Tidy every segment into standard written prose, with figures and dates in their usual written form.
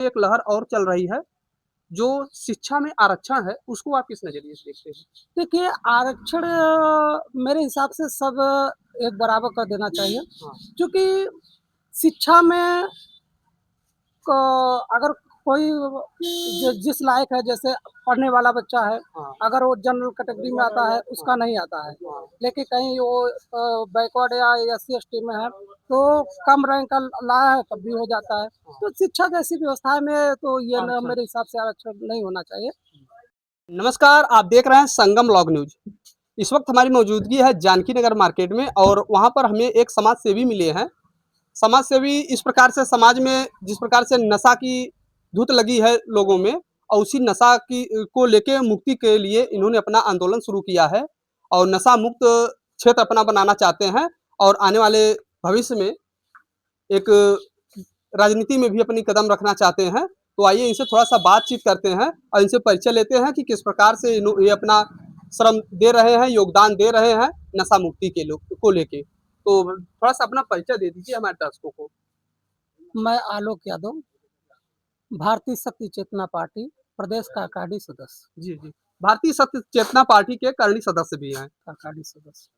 एक लहर और चल रही है, जो शिक्षा में आरक्षण है, उसको आप किस नज़रिए से देखते हैं? देखिए, आरक्षण मेरे हिसाब से सब एक बराबर कर देना चाहिए, हाँ, क्योंकि शिक्षा में क अगर कोई जिस लायक है, जैसे पढ़ने वाला बच्चा है, हाँ, अगर वो जनरल कैटेगरी में आता है, उसका नहीं आता है। हाँ, लेकिन कहीं वो बैकवर्ड या एससी-एसटी में है, तो कम रैंक का लाया है, तब भी हो जाता है। हाँ। तो शिक्षा जैसी व्यवस्था में तो ये न आरक्षण। मेरे हिसाब से आरक्षण नहीं होना चाहिए। नमस्कार, आप देख रहे हैं संगम लॉग न्यूज़। इस वक़्त हमारी मौजूदगी है जानकी नगर मार्केट में और वहाँ पर हमें एक समाज सेवी मिले हैं। समाज सेवी इस प्रकार से समाज में जिस प्रकार से नशा की धुत लगी है लोगों में और उसी नशा की को लेके मुक्ति के लिए इन्होंने अपना आंदोलन शुरू किया है और नशा मुक्त क्षेत्र अपना बनाना चाहते हैं और आने वाले भविष्य में एक राजनीति में भी अपनी कदम रखना चाहते हैं। तो आइए इनसे थोड़ा-सा बातचीत करते हैं और इनसे परिचय लेते हैं कि किस प्रकार से ये अपना श्रम दे रहे हैं, योगदान दे रहे हैं नशा मुक्ति के लोग को लेके। तो थोड़ा-सा अपना परिचय दे दीजिए हमारे दर्शकों को। मैं आलोक यादव, भारतीय शक्ति चेतना पार्टी, प्रदेश का अकाली सदस्य। जी, जी। भारतीय सत्य चेतना पार्टी के करणी सदस्य भी हैं। अकाली सदस्य।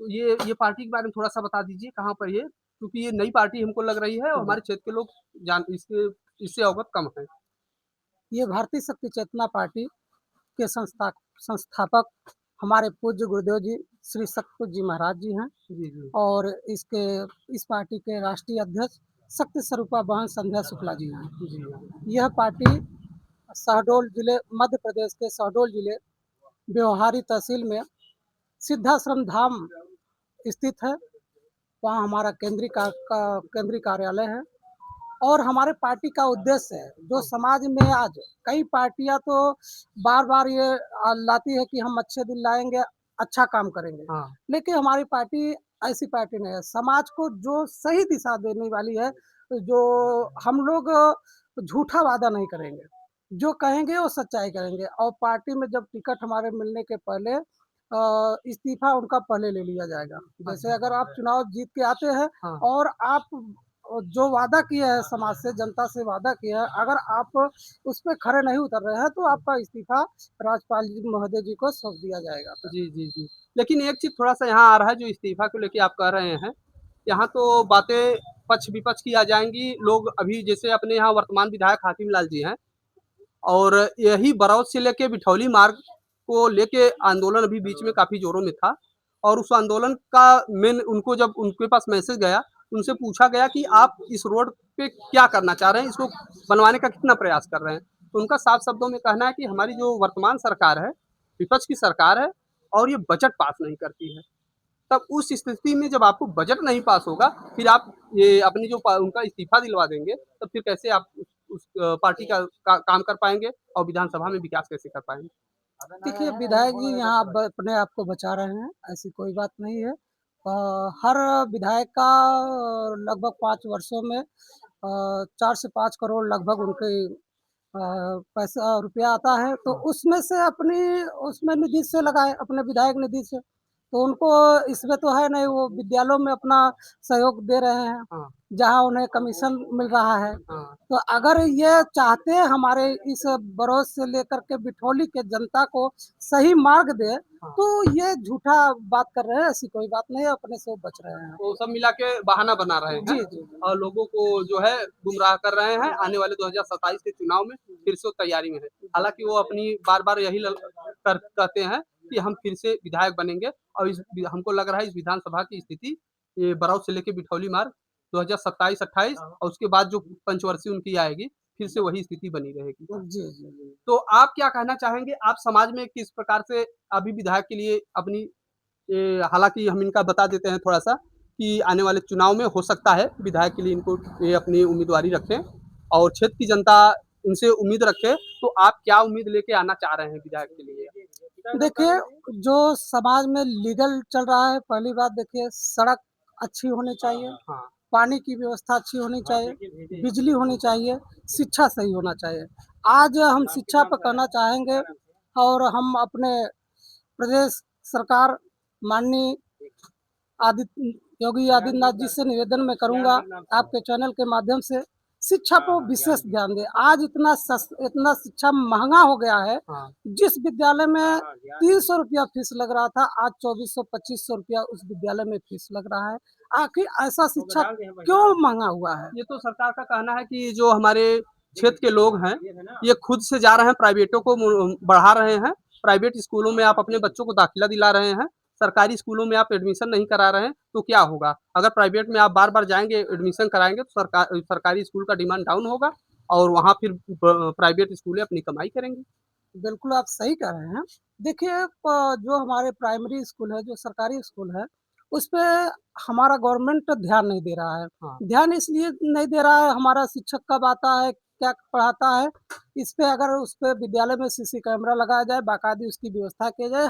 तो ये पार्टी के बारे में थोड़ा-सा बता दीजिए कहाँ पर ये? क्योंकि ये नई पार्टी हमको लग रही है और हमारे क्षेत्र के लोग जान इससे अवगत कम हैं। ये भारतीय शक्ति चेतना पार्टी के संस्थापक हमारे पूज्य गुरुदेव जी श्री सतपुत जी महाराज जी हैं, जी, जी। और इस पार्टी के राष्ट्रीय अध्यक्ष शक्ति स्वरूपा बहन संध्या शुक्ला जी हैं। जी, हाँ। यह पार्टी शहडोल जिले, मध्य प्रदेश के शहडोल जिले, व्यवहारी तहसील में सिद्धाश्रम धाम स्थित है। वहाँ हमारा केंद्रीय कार्यालय है। और हमारे पार्टी का उद्देश्य है, जो हाँ, समाज में आज कई पार्टियां तो बार बार ये लाती है कि हम अच्छे दिन लाएंगे, अच्छा काम करेंगे, हाँ। लेकिन हमारी पार्टी ऐसी पार्टी नहीं है। समाज को जो सही दिशा देने वाली है, जो हम लोग झूठा वादा नहीं करेंगे, जो कहेंगे वो सच्चाई करेंगे। और पार्टी में जब टिकट हमारे मिलने के पहले इस्तीफा उनका पहले ले लिया जाएगा। जैसे अच्छा। अगर आप चुनाव जीत के आते हैं हाँ। और आप जो वादा किया है, समाज से, जनता से वादा किया है, अगर आप उस पे खरे नहीं उतर रहे हैं, तो आपका इस्तीफा राज्यपाल जी महोदय जी को सौंप दिया जाएगा फिर। जी, जी, जी। लेकिन एक चीज़ थोड़ा-सा यहाँ आ रहा है जो इस्तीफ़ा को लेके आप कह रहे हैं, यहाँ तो बातें पक्ष-विपक्ष की आ जाएँगी। लोग अभी जैसे अपने यहाँ वर्तमान विधायक हाकिम लाल जी हैं और यही बरौत से लेके बिठौली मार्ग को लेके आंदोलन अभी बीच में काफ़ी ज़ोरों में था और उस आंदोलन का मेन उनको जब उनके पास मैसेज गया, उनसे पूछा गया कि आप इस रोड पे क्या करना चाह रहे हैं? इसको बनवाने का कितना प्रयास कर रहे हैं? तो उनका साफ शब्दों में कहना है कि हमारी जो वर्तमान सरकार है, विपक्ष की सरकार है और ये बजट पास नहीं करती है। तब उस स्थिति में जब आपको बजट नहीं पास होगा, फिर आप ये अपनी जो उनका इस्तीफा दिलवा देंगे, तब फिर कैसे आप उस पार्टी का काम कर पाएँगे और विधानसभा में विकास कैसे कर पाएँगे? देखिए, विधायक जी यहाँ अपने आप को बचा रहे हैं, ऐसी कोई बात नहीं है। हर विधायक का लगभग 5 वर्षों में 4 से 5 करोड़ लगभग उनके पैसा रुपया आता है, तो हाँ, उसमें से उसमें निधि से लगाए, अपने विधायक निधि से। तो उनको इसमें तो है नहीं, वो विद्यालयों में अपना सहयोग दे रहे हैं, हाँ, जहाँ उन्हें कमीशन मिल रहा है। हाँ, तो अगर ये चाहते हैं हमारे इस बरौत से लेकर के बिठौली के जनता को सही मार्ग दें, हाँ। तो ये झूठा बात कर रहे हैं, ऐसी कोई बात नहीं है, अपने से वो बच रहे हैं। तो सब मिला के बहाना बना रहे हैं जी, जी, जी। और लोगों को जो है गुमराह कर रहे हैं। आने वाले 2027 के चुनाव में फिर से वो तैयारी में है। हालाँकि वो अपनी बार-बार यही कहते हैं कि हम फिर से विधायक बनेंगे और हमको लग रहा है इस विधानसभा की स्थिति ये बरौत से लेके बिठौली मार्ग 2027-28 और उसके बाद जो पंचवर्षीय उनकी आएगी, फिर से वही स्थिति बनी रहेगी। जी, जी, जी। तो आप क्या कहना चाहेंगे? आप समाज में किस प्रकार से अभी विधायक के लिए अपनी हालाँकि हम इनका बता देते हैं थोड़ा-सा कि आने वाले चुनाव में हो सकता है विधायक के लिए इनको ये अपनी उम्मीदवारी रखें और क्षेत्र की जनता इनसे उम्मीद रखे, तो आप क्या उम्मीद लेके आना चाह रहे हैं विधायक के लिए? देखिए, जो समाज में लीगल चल रहा है, पहली बात देखिए, सड़क अच्छी होनी चाहिए, हाँ, पानी की व्यवस्था अच्छी होनी चाहिए, बिजली होनी चाहिए, शिक्षा सही होना चाहिए। आज हम शिक्षा पर कहना चाहेंगे, और हम अपने प्रदेश सरकार माननीय आदित्य योगी आदित्यनाथ जी से निवेदन मैं करूँगा, आपके चैनल के माध्यम से, शिक्षा पे विशेष ध्यान दें। आज इतना शिक्षा महँगा हो गया है, हाँ। जिस विद्यालय में 300 रुपया फीस लग रहा था, आज 2400-2500 रुपया उस विद्यालय में फीस लग रहा है। आखिर ऐसा शिक्षा क्यों महँगा हुआ है? ये तो सरकार का कहना है कि जो हमारे क्षेत्र के लोग हैं, ये खुद से जा रहे हैं, प्राइवेटों को बढ़ा रहे हैं। प्राइवेट स्कूलों में आप अपने बच्चों को दाखिला दिला रहे हैं, सरकारी स्कूलों में आप एडमिशन नहीं करा रहे हैं, तो क्या होगा? अगर प्राइवेट में आप बार-बार जाएँगे, एडमिशन कराएँगे, तो सरकारी स्कूल का डिमांड डाउन होगा और वहाँ फिर प्राइवेट स्कूलें अपनी कमाई करेंगी। बिल्कुल, आप सही कह रहे हैं। देखिए जो हमारे प्राइमरी स्कूल है, जो सरकारी स्कूल है, उसपे हमारा गवर्नमेंट ध्यान नहीं दे रहा है। हाँ। ध्यान इसलिए नहीं दे रहा है, हमारा शिक्षक कब आता है, क्या पढ़ाता है, इस पे अगर उस पे विद्यालय में सीसी कैमरा लगाया जाए, बाकायदे उसकी व्यवस्था की जाए।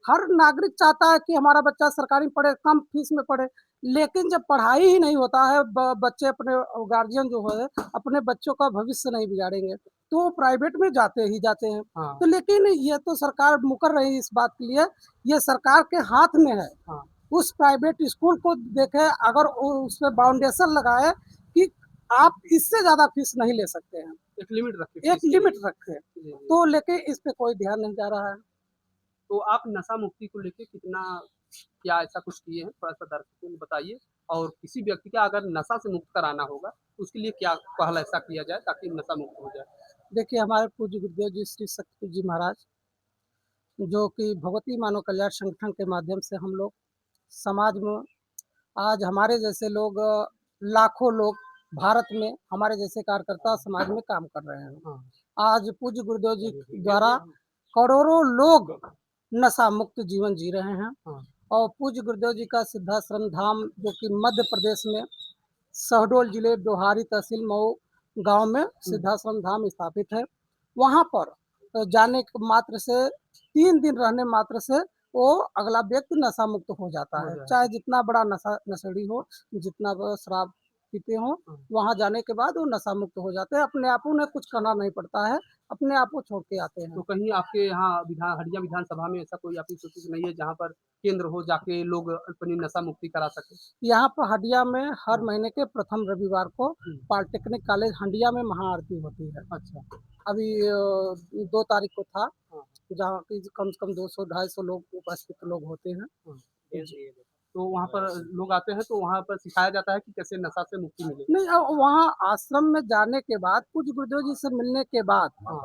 हर नागरिक चाहता है कि हमारा बच्चा सरकारी में पढ़े, कम फीस में पढ़े, लेकिन जब पढ़ाई ही नहीं होता है, ब बच्चे अपने गार्जियन जो है, अपने बच्चों का भविष्य नहीं बिगाड़ेंगे, तो वो प्राइवेट में जाते ही जाते हैं। हाँ। तो लेकिन ये तो सरकार मुकर रही है इस बात के लिए, ये सरकार के हाथ में है। हाँ। उस प्राइवेट स्कूल को देखे, अगर उसपे बाउंडेशन लगाए कि आप इससे ज़्यादा फीस नहीं ले सकते हैं, एक लिमिट रखें एक फीस की। लिमिट रखें। जी, जी। तो लेकिन इस पे कोई ध्यान नहीं जा रहा है। तो आप नशा मुक्ति को लेके कितना क्या ऐसा कुछ किए हैं? थोड़ा-सा दर्शकों को बताइए और किसी व्यक्ति का अगर नशा से मुक्त कराना होगा, तो उसके लिए क्या पहल ऐसा किया जाए ताकि नशा मुक्त हो जाए? देखिए, हमारे पूज्य गुरुदेव जी श्री सतगुरु जी महाराज, जो कि भगवती मानव कल्याण संगठन के माध्यम से हम लोग समाज में आज हमारे जैसे लोग लाखों लोग भारत में हमारे जैसे कार्यकर्ता समाज में काम कर रहे हैं। हाँ। आज पूज्य गुरुदेव जी द्वारा करोड़ों लोग नशा मुक्त जीवन जी रहे हैं हाँ। और पूज्य गुरुदेव जी का सिद्धाश्रम धाम जो कि मध्य प्रदेश में शहडोल जिले डोहारी तहसील मऊ गांव में सिद्धाश्रम धाम स्थापित है। वहां पर जाने के मात्र से 3 दिन रहने मात्र से वो अगला व्यक्ति नशा मुक्त हो जाता हो है, जाए। चाहे जितना बड़ा नशेड़ी हो, जितना बड़ा शराब पीते हो, हाँ। वहाँ जाने के बाद वो नशा मुक्त हो जाते हैं। अपने आप उन्हें कुछ करना नहीं पड़ता है, अपने आप वो छोड़ के आते तो हैं। कहीं आपके यहाँ हंडिया विधानसभा में ऐसा कोई आपकी सोची नहीं है जहाँ पर केंद्र हो जाके लोग अपनी नशा मुक्ति करा सकें? यहाँ पर हंडिया में हर हाँ। महीने के प्रथम रविवार को हुँ। पॉलिटेक्निक कॉलेज हंडिया में महाआरती होती है। अच्छा। अभी 2 तारीख को था, हाँ। जहाँ की कम से कम 200-250 लोग उपस्थित लोग होते हैं। हाँ। जी। तो वहाँ पर लोग आते हैं तो वहाँ पर सिखाया जाता है कि कैसे नशा से मुक्ति मिले? नहीं वहाँ आश्रम में जाने के बाद पूज्य गुरुदेव जी से मिलने के बाद हाँ।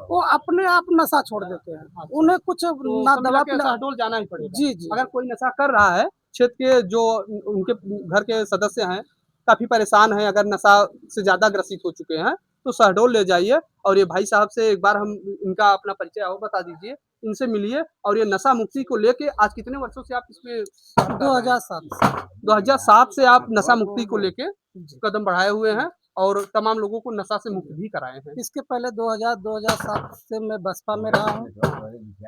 वो अपने आप नशा छोड़ देते हैं। अच्छा। उन्हें कुछ तो ना सब मिला दवा के पिला। शहडोल जाना ही पड़ेगा। जी, जी। अगर कोई नशा कर रहा है, क्षेत्र के जो उनके घर के सदस्य हैं, काफ़ी परेशान हैं, अगर नशा से ज़्यादा ग्रसित हो चुके हैं, तो शहडोल ले जाइए और ये भाई साहब से एक बार हम इनका अपना परिचय और बता दीजिए, इनसे मिलिए और ये नशा मुक्ति को लेके आज कितने वर्षों से आप इसमें काम कर रहे हैं? 2007 से। 2007 से आप नशा मुक्ति को लेके जी। कदम बढ़ाए हुए हैं और तमाम लोगों को नशा से मुक्त भी कराए हैं। इसके पहले 2007 से मैं बसपा में रहा हूँ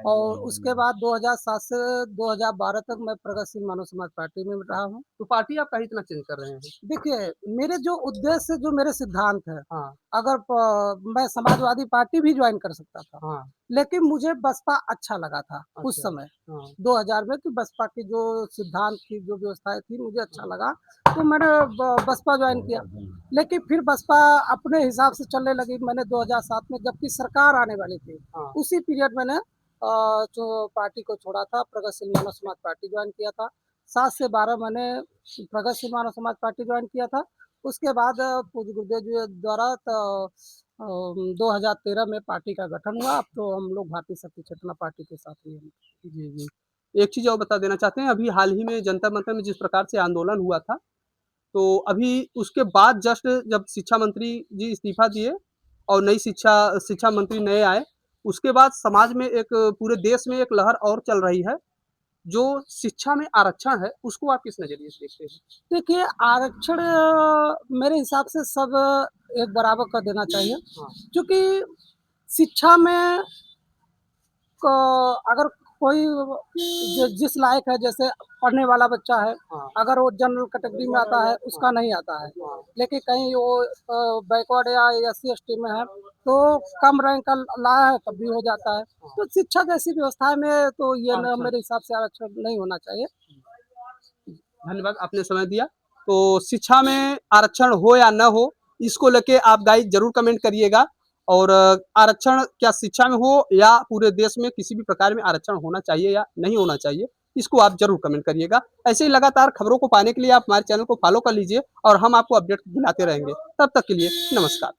और उसके बाद 2007 से 2012 तक मैं प्रगतिशील मानव समाज पार्टी में रहा हूँ। तो पार्टी आप काहे इतना चेंज कर रहे हैं? देखिए, मेरे जो उद्देश्य जो मेरे सिद्धांत हैं, हाँ। अगर मैं समाजवादी पार्टी भी जॉइन कर सकता था, हाँ। लेकिन मुझे बसपा अच्छा लगा था उस अच्छा। समय हाँ। 2000 में कि बसपा की जो सिद्धांत की जो व्यवस्थाएँ थी मुझे अच्छा लगा, तो मैंने ब बसपा जॉइन किया। लेकिन फिर बसपा अपने हिसाब से चलने लगी। मैंने 2007 में जबकि सरकार आने वाली थी, हाँ। उसी पीरियड मैंने जो पार्टी को छोड़ा था, प्रगतिशील मानव समाज पार्टी जॉइन किया था। 7 से 12 मैंने प्रगतिशील मानव समाज पार्टी जॉइन किया था। उसके बाद पूज्य गुरुदेव जी द्वारा 2013 में पार्टी का गठन हुआ। अब तो हम लोग भारतीय शक्ति चेतना पार्टी के साथ ही हैं। जी, जी। एक चीज़ और बता देना चाहते हैं, अभी हाल ही में जंतर मंतर में जिस प्रकार से आंदोलन हुआ था, तो अभी उसके बाद जस्ट जब शिक्षा मंत्री जी इस्तीफ़ा दिए और नई शिक्षा मंत्री नए आए, उसके बाद समाज में एक पूरे देश में एक लहर और चल रही है, जो शिक्षा में आरक्षण है, उसको आप किस नज़रिए से देखते हैं? देखिए, आरक्षण मेरे हिसाब से सब एक बराबर कर देना चाहिए, हाँ। क्योंकि शिक्षा में क अगर कोई जिस लायक है, जैसे पढ़ने वाला बच्चा है, हाँ। अगर वो जनरल कैटेगरी में आता है, उसका नहीं आता है। हाँ। लेकिन कहीं वो बैकवर्ड या एससी-एसटी में है, तो कम रैंक का लाया है तब भी हो जाता है। तो शिक्षा जैसी व्यवस्था में तो ये न आरक्षण। मेरे हिसाब से आरक्षण नहीं होना चाहिए। धन्यवाद, आपने समय दिया। तो शिक्षा में आरक्षण हो या न हो, इसको लेके आप गाइस ज़रूर कमेंट करिएगा। और आरक्षण क्या शिक्षा में हो या पूरे देश में किसी भी प्रकार में आरक्षण होना चाहिए या नहीं होना चाहिए, इसको आप ज़रूर कमेंट करिएगा। ऐसे ही लगातार खबरों को पाने के लिए आप हमारे चैनल को फ़ॉलो कर लीजिए और हम आपको अपडेट दिलाते रहेंगे। तब तक के लिए नमस्कार।